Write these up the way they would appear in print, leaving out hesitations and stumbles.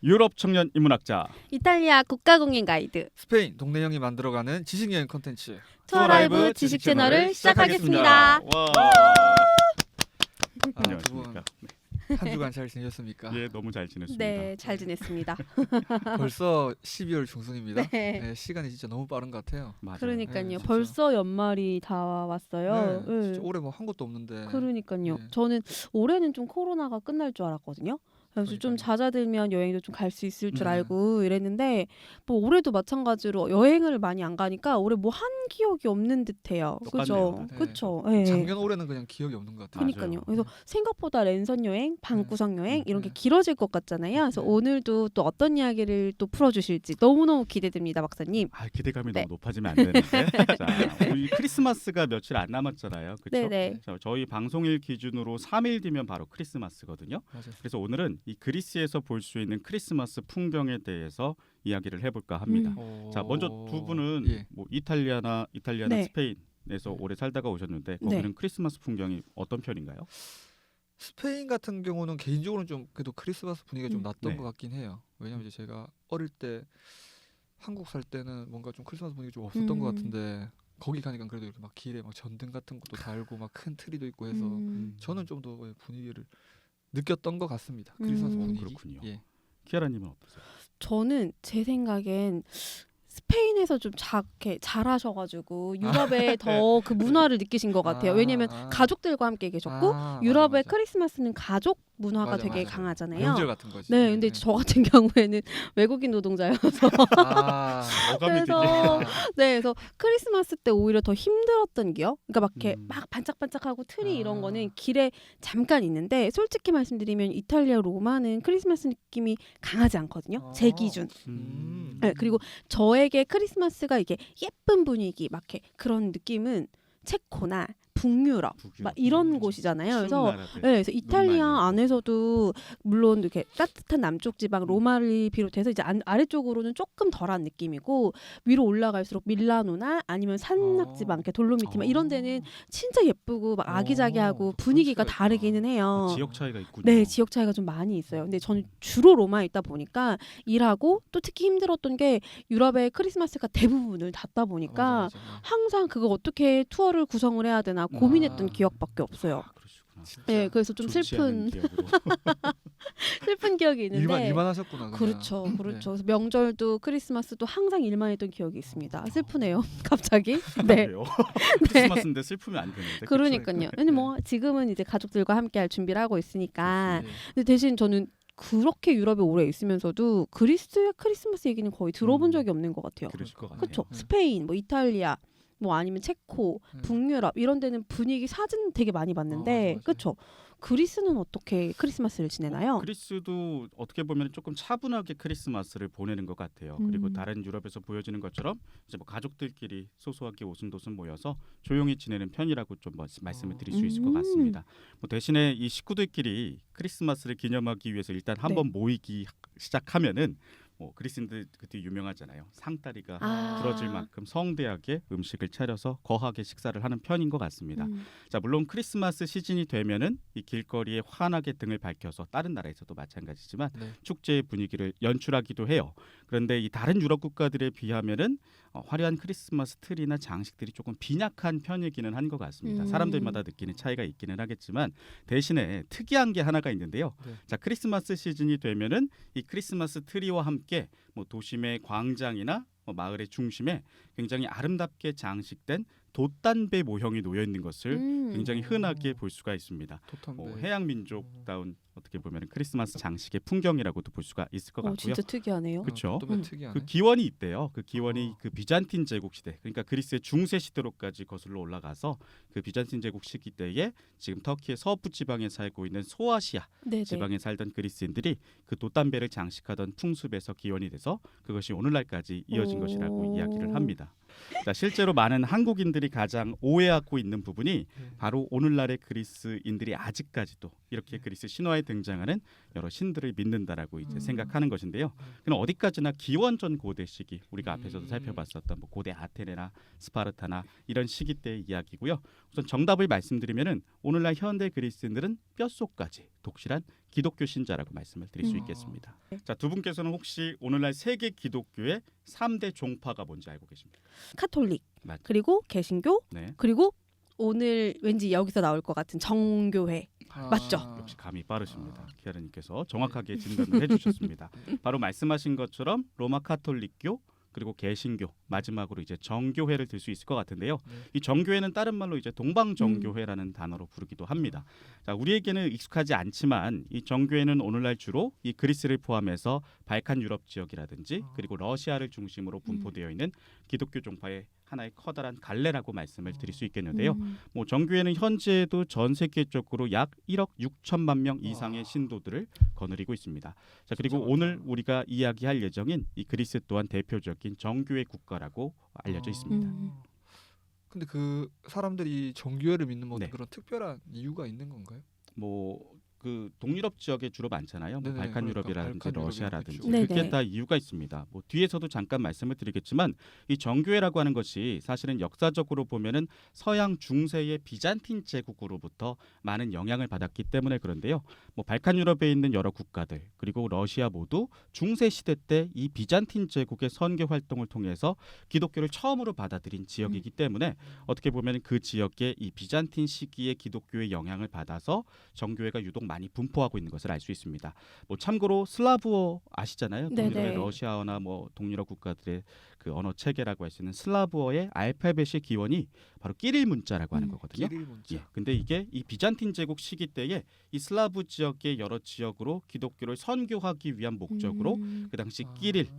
유럽 청년 인문학자 이탈리아 국가공인 가이드 스페인 동네 형이 만들어가는 지식여행 콘텐츠 투어 라이브 지식 채널을 시작하겠습니다. 와. 두 안녕하십니까. 분 한 주간 잘 지내셨습니까? 예, 너무 잘 지냈습니다. 네, 잘 지냈습니다. 벌써 12월 중순입니다. 네. 네, 시간이 진짜 너무 빠른 것 같아요. 맞아요. 그러니까요. 네, 진짜. 벌써 연말이 다 왔어요. 네, 네. 진짜 올해 뭐 한 것도 없는데. 그러니까요. 네. 저는 올해는 좀 코로나가 끝날 줄 알았거든요. 그래서 좀 그러니까요. 잦아들면 여행도 좀 갈 수 있을 줄 네. 알고 이랬는데 뭐 올해도 마찬가지로 여행을 많이 안 가니까 올해 뭐 한 기억이 없는 듯해요. 그죠? 똑같네요. 네. 그렇죠. 네. 작년 올해는 그냥 기억이 없는 것 같아요. 그러니까요. 맞아요. 그래서 생각보다 랜선 여행, 방구석 여행 이런 게 네. 길어질 것 같잖아요. 그래서 네. 오늘도 또 어떤 이야기를 또 풀어주실지 너무너무 기대됩니다, 박사님. 아, 기대감이 네. 너무 높아지면 안 되는데. 자, 우리 크리스마스가 며칠 안 남았잖아요. 그렇죠? 네네. 저희 방송일 기준으로 3일 뒤면 바로 크리스마스거든요. 맞아요. 그래서 오늘은 이 그리스에서 볼 수 있는 크리스마스 풍경에 대해서 이야기를 해볼까 합니다. 자, 먼저 두 분은 예. 뭐 이탈리아나 네. 스페인에서 오래 살다가 오셨는데 거기는 크리스마스 풍경이 어떤 편인가요? 스페인 같은 경우는 개인적으로는 좀 그래도 크리스마스 분위기가 좀 났던 네. 것 같긴 해요. 왜냐면 이제 제가 어릴 때 한국 살 때는 뭔가 좀 크리스마스 분위기 좀 없었던 것 같은데 거기 가니까 그래도 이렇게 막 길에 막 전등 같은 것도 달고 막 큰 트리도 있고 해서 저는 좀 더 분위기를 느꼈던 것 같습니다. 크리스마스 분위기. 그렇군요. 예. 키아라님은 어떠세요? 저는 제 생각엔 스페인에서 좀 잘하셔가지고 유럽에 더 그 문화를 느끼신 것 같아요. 왜냐면 가족들과 함께 계셨고 유럽의 맞아. 크리스마스는 가족 문화가 맞아, 되게 맞아. 강하잖아요. 명절 같은 거지. 네, 근데 저 같은 경우에는 외국인 노동자여서 아, 어감이 그래서 되게 네, 그래서 크리스마스 때 오히려 더 힘들었던 기억. 그러니까 막 이렇게 음. 막 반짝반짝하고 트리 이런 아. 거는 길에 잠깐 있는데 솔직히 말씀드리면 이탈리아 로마는 크리스마스 느낌이 강하지 않거든요. 제 기준. 네, 그리고 저에게 크리스마스가 이게 예쁜 분위기 막 이렇게 그런 느낌은 체코나 북유럽 막 이런 곳이잖아요. 그래서 네, 그래서 이탈리아 안에서도 물론 이렇게 따뜻한 남쪽 지방 로마를 비롯해서 이제 아래쪽으로는 조금 덜한 느낌이고 위로 올라갈수록 밀라노나 아니면 산악 지방, 이렇게 돌로미티 막 이런 데는 진짜 예쁘고 막 아기자기하고 분위기가 다르기는 해요. 지역 차이가 있군요. 네, 지역 차이가 좀 많이 있어요. 근데 저는 주로 로마에 있다 보니까 일하고 또 특히 힘들었던 게 유럽의 크리스마스가 대부분을 닫다 보니까 항상 그거 어떻게 투어를 구성을 해야 되나 고민했던 기억밖에 없어요. 아, 그러시구나. 네, 그래서 좀 좋지 않은 슬픈 기억으로. 슬픈 기억이 있는데. 일만 하셨구나. 그냥. 그렇죠, 네. 그렇죠. 그래서 명절도 크리스마스도 항상 일만 했던 기억이 있습니다. 슬프네요, 갑자기. 네, 그래요? 크리스마스인데 슬프면 안 되는데. 그러니까요. 근데 뭐 지금은 이제 가족들과 함께할 준비를 하고 있으니까. 네. 근데 대신 저는 그렇게 유럽에 오래 있으면서도 그리스의 크리스마스 얘기는 거의 들어본 적이 없는 것 같아요. 그러실 것 같아요. 그렇죠. 네. 스페인, 뭐 이탈리아, 뭐 아니면 체코, 네. 북유럽 이런 데는 분위기 사진 되게 많이 봤는데, 맞아요. 그렇죠. 그리스는 어떻게 크리스마스를 지내나요? 그리스도 어떻게 보면 조금 차분하게 크리스마스를 보내는 것 같아요. 그리고 다른 유럽에서 보여지는 것처럼 이제 뭐 가족들끼리 소소하게 오순도순 모여서 조용히 지내는 편이라고 좀 말씀을 드릴 수 있을 것 같습니다. 뭐 대신에 이 식구들끼리 크리스마스를 기념하기 위해서 일단 한번 모이기 시작하면은 뭐 그리스인들 그때 유명하잖아요. 상다리가 부러질 만큼 성대하게 음식을 차려서 거하게 식사를 하는 편인 것 같습니다. 자, 물론 크리스마스 시즌이 되면은 이 길거리에 환하게 등을 밝혀서 다른 나라에서도 마찬가지지만 네. 축제의 분위기를 연출하기도 해요. 그런데 이 다른 유럽 국가들에 비하면은 화려한 크리스마스 트리나 장식들이 조금 빈약한 편이기는 한 것 같습니다. 사람들마다 느끼는 차이가 있기는 하겠지만 대신에 특이한 게 하나가 있는데요. 네. 자, 크리스마스 시즌이 되면은 이 크리스마스 트리와 함께 뭐 도심의 광장이나 마을의 중심에 굉장히 아름답게 장식된 돛담배 모형이 놓여 있는 것을 굉장히 흔하게 볼 수가 있습니다. 토탄배. 해양 민족다운 어떻게 보면 크리스마스 장식의 풍경이라고도 볼 수가 있을 것 같고요. 진짜 특이하네요. 그쵸? 토탄배 특이하네. 그 기원이 있대요. 그 기원이 그 비잔틴 제국 시대, 그러니까 그리스의 중세 시대로까지 거슬러 올라가서 그 비잔틴 제국 시기 때에 지금 터키의 서부 지방에 살고 있는 소아시아 네네. 지방에 살던 그리스인들이 그 돛담배를 장식하던 풍습에서 기원이 돼서 그것이 오늘날까지 이어진 것이라고 이야기를 합니다. 자, 실제로 많은 한국인들이 가장 오해하고 있는 부분이 바로 오늘날의 그리스인들이 아직까지도 이렇게 그리스 신화에 등장하는 여러 신들을 믿는다라고 이제 생각하는 것인데요. 네. 그럼 어디까지나 기원전 고대 시기 우리가 앞에서도 살펴봤었던 뭐 고대 아테네나 스파르타나 이런 시기 때의 이야기고요. 우선 정답을 말씀드리면은 오늘날 현대 그리스인들은 뼛속까지 독실한 기독교 신자라고 말씀을 드릴 수 있겠습니다. 자, 두 분께서는 혹시 오늘날 세계 기독교의 3대 종파가 뭔지 알고 계십니까? 카톨릭, 맞- 그리고 개신교, 네. 그리고 오늘 왠지 여기서 나올 것 같은 정교회. 맞죠? 역시 감이 빠르십니다. 키아르님께서 정확하게 진단을 해주셨습니다. 바로 말씀하신 것처럼 로마 카톨릭교 그리고 개신교 마지막으로 이제 정교회를 들 수 있을 것 같은데요. 네. 이 정교회는 다른 말로 이제 동방정교회라는 단어로 부르기도 합니다. 자, 우리에게는 익숙하지 않지만 이 정교회는 오늘날 주로 이 그리스를 포함해서 발칸 유럽 지역이라든지 그리고 러시아를 중심으로 분포되어 있는 기독교 종파의 하나의 커다란 갈래라고 말씀을 드릴 수 있겠는데요. 뭐 정교회는 현재도 전 세계적으로 약 1억 6천만 명 이상의 신도들을 거느리고 있습니다. 자, 그리고 진짜 오늘 많다. 우리가 이야기할 예정인 이 그리스 또한 대표적인 정교회 국가라고 알려져 있습니다. 근데 그 사람들이 정교회를 믿는 뭐 네. 그런 특별한 이유가 있는 건가요? 뭐 그 동유럽 지역에 주로 많잖아요. 뭐 네네, 발칸 그러니까 유럽이라든지 발칸 러시아라든지 유럽이나 그쪽. 그게 네네. 다 이유가 있습니다. 뭐 뒤에서도 잠깐 말씀을 드리겠지만 이 정교회라고 하는 것이 사실은 역사적으로 보면은 서양 중세의 비잔틴 제국으로부터 많은 영향을 받았기 때문에 그런데요. 뭐 발칸 유럽에 있는 여러 국가들 그리고 러시아 모두 중세 시대 때 이 비잔틴 제국의 선교 활동을 통해서 기독교를 처음으로 받아들인 지역이기 때문에 어떻게 보면 그 지역의 이 비잔틴 시기의 기독교의 영향을 받아서 정교회가 유독 많이 분포하고 있는 것을 알 수 있습니다. 뭐 참고로 슬라브어 아시잖아요. 네네. 동유럽의 러시아어나 뭐 동유럽 국가들의 그 언어 체계라고 할 수 있는 슬라브어의 알파벳의 기원이 바로 끼릴 문자라고 하는 거거든요. 끼릴 문자. 예, 근데 이게 이 비잔틴 제국 시기 때에 이 슬라브 지역의 여러 지역으로 기독교를 선교하기 위한 목적으로 그 당시 끼릴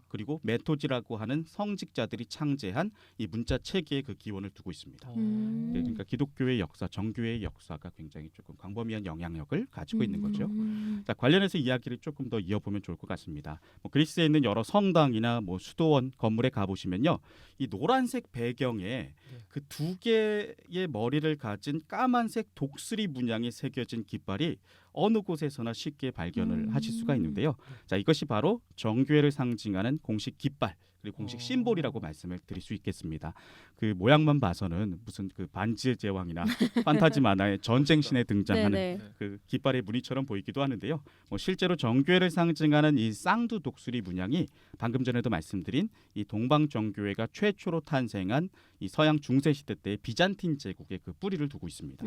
그리고 메토지라고 하는 성직자들이 창제한 이 문자 체계의 그 기원을 두고 있습니다. 네, 그러니까 기독교의 역사, 정교회의 역사가 굉장히 조금 광범위한 영향력을 가지고 있는 거죠. 자, 관련해서 이야기를 조금 더 이어보면 좋을 것 같습니다. 뭐 그리스에 있는 여러 성당이나 뭐 수도원 건물에 가보시면요, 이 노란색 배경에 그 두 개의 머리를 가진 까만색 독수리 문양이 새겨진 깃발이 어느 곳에서나 쉽게 발견을 하실 수가 있는데요. 자, 이것이 바로 정교회를 상징하는 공식 깃발 그리고 공식 심볼이라고 말씀을 드릴 수 있겠습니다. 그 모양만 봐서는 무슨 그 반지의 제왕이나 판타지 만화의 전쟁 신에 등장하는 네네. 그 깃발의 무늬처럼 보이기도 하는데요. 뭐 실제로 정교회를 상징하는 이 쌍두 독수리 문양이 방금 전에도 말씀드린 이 동방 정교회가 최초로 탄생한 이 서양 중세 시대 때의 비잔틴 제국의 그 뿌리를 두고 있습니다.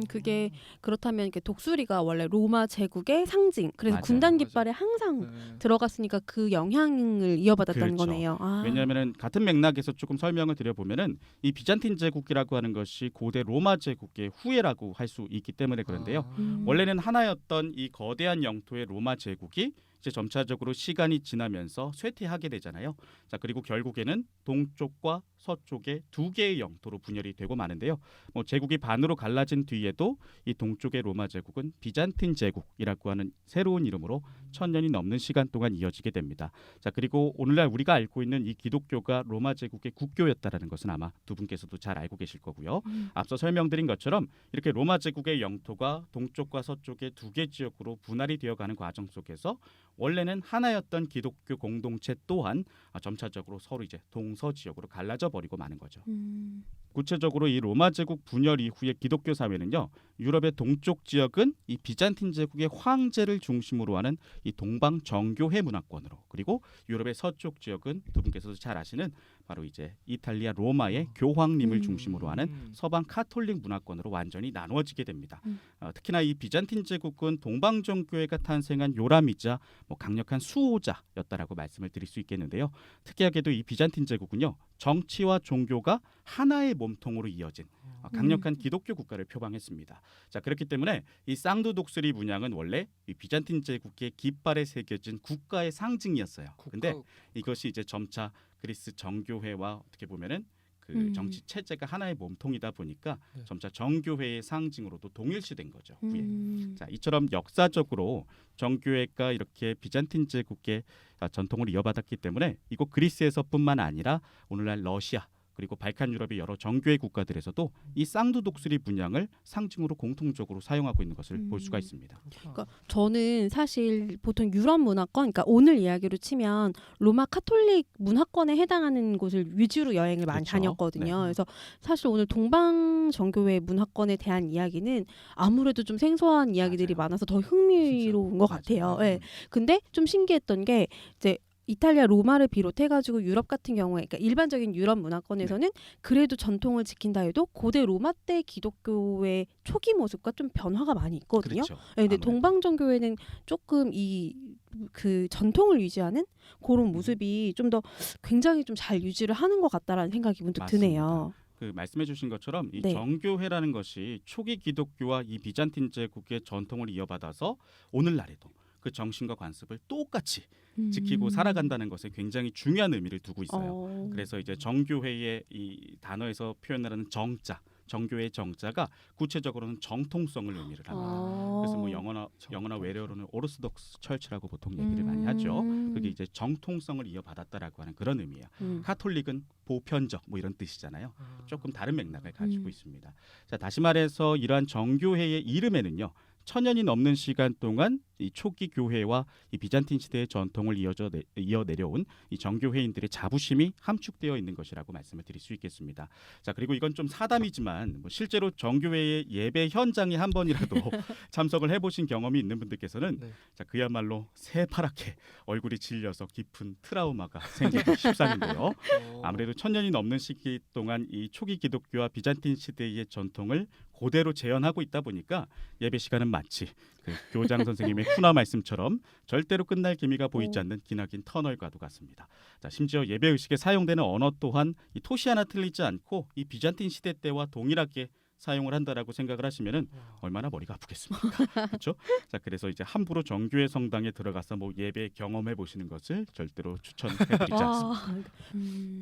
그게 그렇다면 이렇게 독수리가 원래 로마 제국의 상징. 그래서 맞아요. 군단 맞아요. 깃발에 항상 네. 들어갔으니까 그 영향을 이어받았다는 그렇죠. 거네요. 아. 왜냐하면 같은 맥락에서 조금 설명을 드려보면은 이 비잔틴 제국이라고 하는 것이 고대 로마 제국의 후예라고 할 수 있기 때문에 그런데요. 원래는 하나였던 이 거대한 영토의 로마 제국이 이제 점차적으로 시간이 지나면서 쇠퇴하게 되잖아요. 자, 그리고 결국에는 동쪽과 서쪽의 두 개의 영토로 분열이 되고 마는데요. 뭐 제국이 반으로 갈라진 뒤에도 이 동쪽의 로마 제국은 비잔틴 제국이라고 하는 새로운 이름으로 1000년이 넘는 시간 동안 이어지게 됩니다. 자, 그리고 오늘날 우리가 알고 있는 이 기독교가 로마 제국의 국교였다라는 것은 아마 두 분께서도 잘 알고 계실 거고요. 앞서 설명드린 것처럼 이렇게 로마 제국의 영토가 동쪽과 서쪽의 두 개 지역으로 분할이 되어가는 과정 속에서 원래는 하나였던 기독교 공동체 또한 점차적으로 서로 이제 동서 지역으로 갈라져 버리고 마는 거죠. 구체적으로 이 로마 제국 분열 이후의 기독교 사회는요, 유럽의 동쪽 지역은 이 비잔틴 제국의 황제를 중심으로 하는 이 동방 정교회 문화권으로, 그리고 유럽의 서쪽 지역은 두 분께서도 잘 아시는 바로 이제 이탈리아 로마의 교황님을 중심으로 하는 서방 카톨릭 문화권으로 완전히 나누어지게 됩니다. 특히나 이 비잔틴 제국은 동방 정교회가 탄생한 요람이자 뭐 강력한 수호자였다라고 말씀을 드릴 수 있겠는데요. 특이하게도 이 비잔틴 제국은요, 정치와 종교가 하나의 몸통으로 이어진 강력한 기독교 국가를 표방했습니다. 자, 그렇기 때문에 이 쌍두 독수리 문양은 원래 이 비잔틴 제국의 깃발에 새겨진 국가의 상징이었어요. 근데 이것이 이제 점차 그리스 정교회와 어떻게 보면은 그 정치 체제가 하나의 몸통이다 보니까 네. 점차 정교회의 상징으로도 동일시된 거죠. 후에. 자, 이처럼 역사적으로 정교회가 이렇게 비잔틴 제국의 전통을 이어받았기 때문에 이곳 그리스에서뿐만 아니라 오늘날 러시아 그리고 발칸 유럽의 여러 정교회 국가들에서도 이 쌍두 독수리 문양을 상징으로 공통적으로 사용하고 있는 것을 볼 수가 있습니다. 그러니까 저는 사실 보통 유럽 문화권, 그러니까 오늘 이야기로 치면 로마 카톨릭 문화권에 해당하는 곳을 위주로 여행을 많이 그렇죠. 다녔거든요. 네. 그래서 사실 오늘 동방 정교회 문화권에 대한 이야기는 아무래도 좀 생소한 이야기들이 맞아요. 많아서 더 흥미로운 것 같아요. 예. 근데 좀 신기했던 게 이제 이탈리아 로마를 비롯해가지고 유럽 같은 경우에, 그러니까 일반적인 유럽 문화권에서는 그래도 전통을 지킨다 해도 고대 로마 때 기독교의 초기 모습과 좀 변화가 많이 있거든요. 그렇죠. 네, 근데 아무래도. 동방정교회는 조금 이 그 전통을 유지하는 그런 모습이 좀 더 굉장히 좀 잘 유지를 하는 것 같다라는 생각이 문득 맞습니다. 드네요. 그 말씀해주신 것처럼 이 네. 정교회라는 것이 초기 기독교와 이 비잔틴 제국의 전통을 이어받아서 오늘날에도 그 정신과 관습을 똑같이 지키고 살아간다는 것에 굉장히 중요한 의미를 두고 있어요. 그래서 이제 정교회의 이 단어에서 표현하는 정자, 정교회의 정자가 구체적으로는 정통성을 의미를 합니다. 그래서 뭐 영어나 외래어로는 오르스독스 철치라고 보통 얘기를 많이 하죠. 그게 이제 정통성을 이어받았다라고 하는 그런 의미예요. 카톨릭은 보편적 뭐 이런 뜻이잖아요. 조금 다른 맥락을 가지고 있습니다. 자, 다시 말해서 이러한 정교회의 이름에는요. 천년이 넘는 시간 동안 이 초기 교회와 이 비잔틴 시대의 전통을 이어내려온 이 정교회인들의 자부심이 함축되어 있는 것이라고 말씀을 드릴 수 있겠습니다. 자, 그리고 이건 좀 사담이지만 뭐 실제로 정교회의 예배 현장에 한 번이라도 참석을 해보신 경험이 있는 분들께서는 네. 자, 그야말로 새파랗게 얼굴이 질려서 깊은 트라우마가 생기기 십상인데요. 아무래도 천년이 넘는 시기 동안 이 초기 기독교와 비잔틴 시대의 전통을 그대로 재현하고 있다 보니까 예배 시간은 마치 그 교장 선생님의 훈화 말씀처럼 절대로 끝날 기미가 보이지 않는 기나긴 터널과도 같습니다. 자, 심지어 예배 의식에 사용되는 언어 또한 이 토시 하나 틀리지 않고 이 비잔틴 시대 때와 동일하게 사용을 한다라고 생각을 하시면은 얼마나 머리가 아프겠습니까? 그렇죠? 자, 그래서 이제 함부로 정교회 성당에 들어가서 뭐 예배 경험해 보시는 것을 절대로 추천해드리지 않습니다.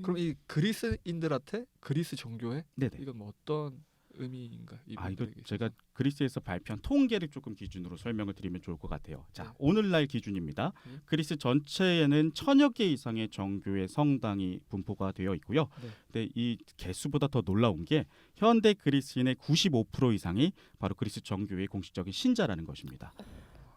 그럼 이 그리스인들한테 그리스 정교회 네네. 이건 뭐 어떤 의미인가? 이거 이분들에게 제가 있어서? 그리스에서 발표한 통계를 조금 기준으로 설명을 드리면 좋을 것 같아요. 자, 네. 오늘날 기준입니다. 네. 그리스 전체에는 1000여 개 이상의 정교회 성당이 분포가 되어 있고요. 네. 근데 이 개수보다 더 놀라운 게 현대 그리스인의 95% 이상이 바로 그리스 정교회의 공식적인 신자라는 것입니다.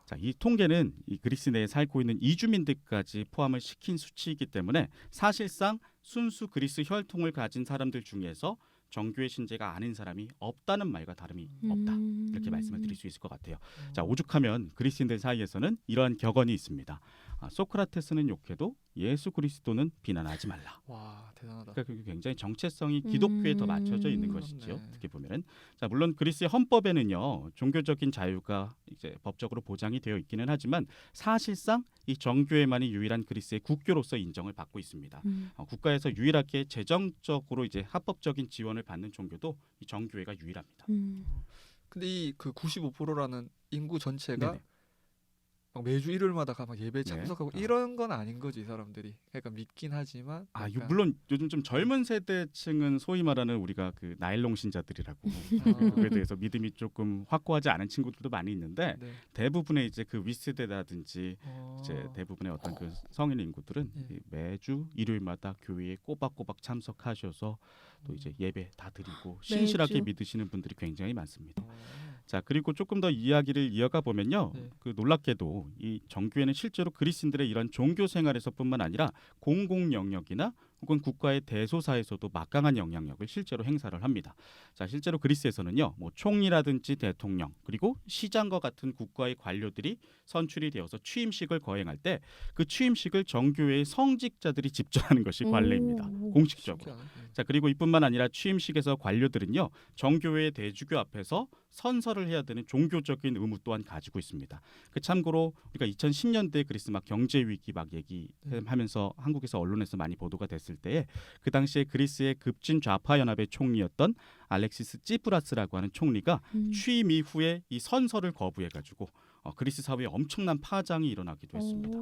자, 이 통계는 이 그리스 내에 살고 있는 이주민들까지 포함을 시킨 수치이기 때문에 사실상 순수 그리스 혈통을 가진 사람들 중에서 정교회 신자가 아닌 사람이 없다는 말과 다름이 없다. 이렇게 말씀을 드릴 수 있을 것 같아요. 자, 오죽하면 그리스인들 사이에서는 이러한 격언이 있습니다. 소크라테스는 욕해도 예수 그리스도는 비난하지 말라. 와, 대단하다. 그러니까 그게 굉장히 정체성이 기독교에 더 맞춰져 있는 그렇네. 것이죠. 어떻게 보면은 자, 물론 그리스의 헌법에는요 종교적인 자유가 이제 법적으로 보장이 되어 있기는 하지만 사실상 이 정교회만이 유일한 그리스의 국교로서 인정을 받고 있습니다. 국가에서 유일하게 재정적으로 이제 합법적인 지원을 받는 종교도 이 정교회가 유일합니다. 근데 이 그 95%라는 인구 전체가 네네. 막 매주 일요일마다 가 막 예배 네. 참석하고 이런 건 아닌 거지 이 사람들이. 그러니까 믿긴 하지만 약간 물론 요즘 좀 젊은 세대층은 소위 말하는 우리가 그 나일론 신자들이라고 그에 대해서 믿음이 조금 확고하지 않은 친구들도 많이 있는데 네. 대부분의 이제 그 윗세대라든지 이제 대부분의 어떤 그 성인 인구들은 예. 이 매주 일요일마다 교회에 꼬박꼬박 참석하셔서 또 이제 예배 다 드리고 신실하게 매주. 믿으시는 분들이 굉장히 많습니다. 자, 그리고 조금 더 이야기를 이어가 보면요. 네. 그 놀랍게도 이 정교회는 실제로 그리스인들의 이런 종교 생활에서뿐만 아니라 공공 영역이나 혹은 국가의 대소사에서도 막강한 영향력을 실제로 행사를 합니다. 자, 실제로 그리스에서는요, 뭐 총리라든지 대통령 그리고 시장과 같은 국가의 관료들이 선출이 되어서 취임식을 거행할 때 그 취임식을 정교회의 성직자들이 집전하는 것이 관례입니다. 공식적으로. 자, 그리고 이뿐만 아니라 취임식에서 관료들은요, 정교회의 대주교 앞에서 선서를 해야 되는 종교적인 의무 또한 가지고 있습니다. 그 참고로 우리가 2010년대 그리스 막 경제 위기 막 얘기하면서 한국에서 언론에서 많이 보도가 됐을 때에 그 당시에 그리스의 급진 좌파 연합의 총리였던 알렉시스 찌프라스라고 하는 총리가 취임 이후에 이 선서를 거부해가지고 그리스 사회에 엄청난 파장이 일어나기도 했습니다.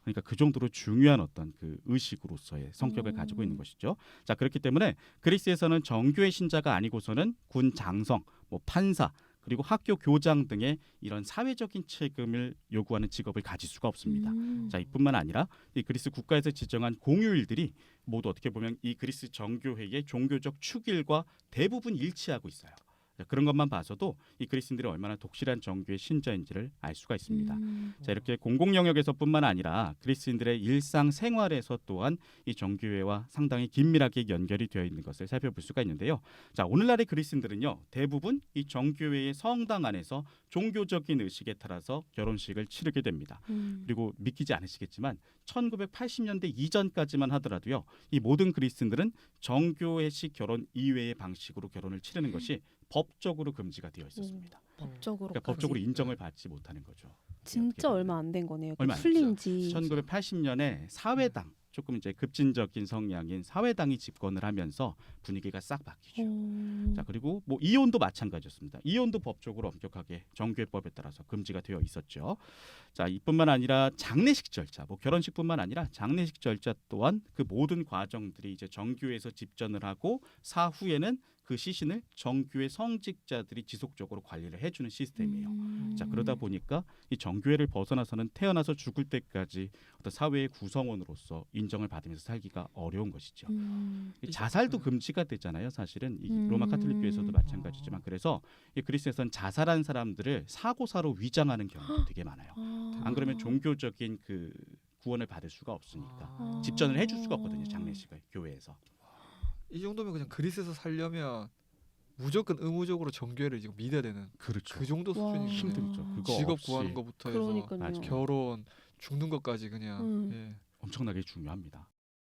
그러니까 그 정도로 중요한 어떤 그 의식으로서의 성격을 가지고 있는 것이죠. 자, 그렇기 때문에 그리스에서는 정교회 신자가 아니고서는 군 장성, 뭐 판사, 그리고 학교 교장 등의 이런 사회적인 책임을 요구하는 직업을 가질 수가 없습니다. 자, 이뿐만 아니라 이 그리스 국가에서 지정한 공휴일들이 모두 어떻게 보면 이 그리스 정교회의 종교적 축일과 대부분 일치하고 있어요. 자, 그런 것만 봐서도 이 그리스인들이 얼마나 독실한 정교의 신자인지를 알 수가 있습니다. 자, 이렇게 공공 영역에서뿐만 아니라 그리스인들의 일상 생활에서 또한 이 정교회와 상당히 긴밀하게 연결이 되어 있는 것을 살펴볼 수가 있는데요. 자, 오늘날의 그리스인들은요, 대부분 이 정교회의 성당 안에서 종교적인 의식에 따라서 결혼식을 치르게 됩니다. 그리고 믿기지 않으시겠지만 1980년대 이전까지만 하더라도요, 이 모든 그리스인들은 정교회식 결혼 이외의 방식으로 결혼을 치르는 것이 법적으로 금지가 되어 있었습니다. 법적으로 그러니까 법적으로 인정을 받지 못하는 거죠. 진짜 얼마 안 된 거네요. 얼마 안 풀린 지. 1980년에 사회당, 조금 이제 급진적인 성향인 사회당이 집권을 하면서 분위기가 싹 바뀌죠. 자, 그리고 뭐 이혼도 마찬가지였습니다. 이혼도 법적으로 엄격하게 정교회법에 따라서 금지가 되어 있었죠. 자, 이뿐만 아니라 장례식 절차, 뭐 결혼식뿐만 아니라 장례식 절차 또한 그 모든 과정들이 이제 정교회에서 집전을 하고 사후에는 그 시신을 정교회 성직자들이 지속적으로 관리를 해주는 시스템이에요. 자, 그러다 보니까 이 정교회를 벗어나서는 태어나서 죽을 때까지 어떤 사회의 구성원으로서 인정을 받으면서 살기가 어려운 것이죠. 이 자살도 금지가 되잖아요. 사실은 이 로마 카톨릭교에서도 마찬가지지만, 그래서 이 그리스에서는 자살한 사람들을 사고사로 위장하는 경우도 되게 많아요. 안 그러면 종교적인 그 구원을 받을 수가 없으니까 집전을 해줄 수가 없거든요. 장례식을 교회에서. 이 정도면 그냥 그리스에서 살려면 무조건 의무적으로 정교회를 지금 믿어야 되는 그렇죠. 그 정도 와. 수준이 힘들죠. 그거 직업 없이 구하는 것부터 해서 그러니까요. 맞아요. 결혼, 죽는 것까지 그냥 예. 엄청나게 중요합니다.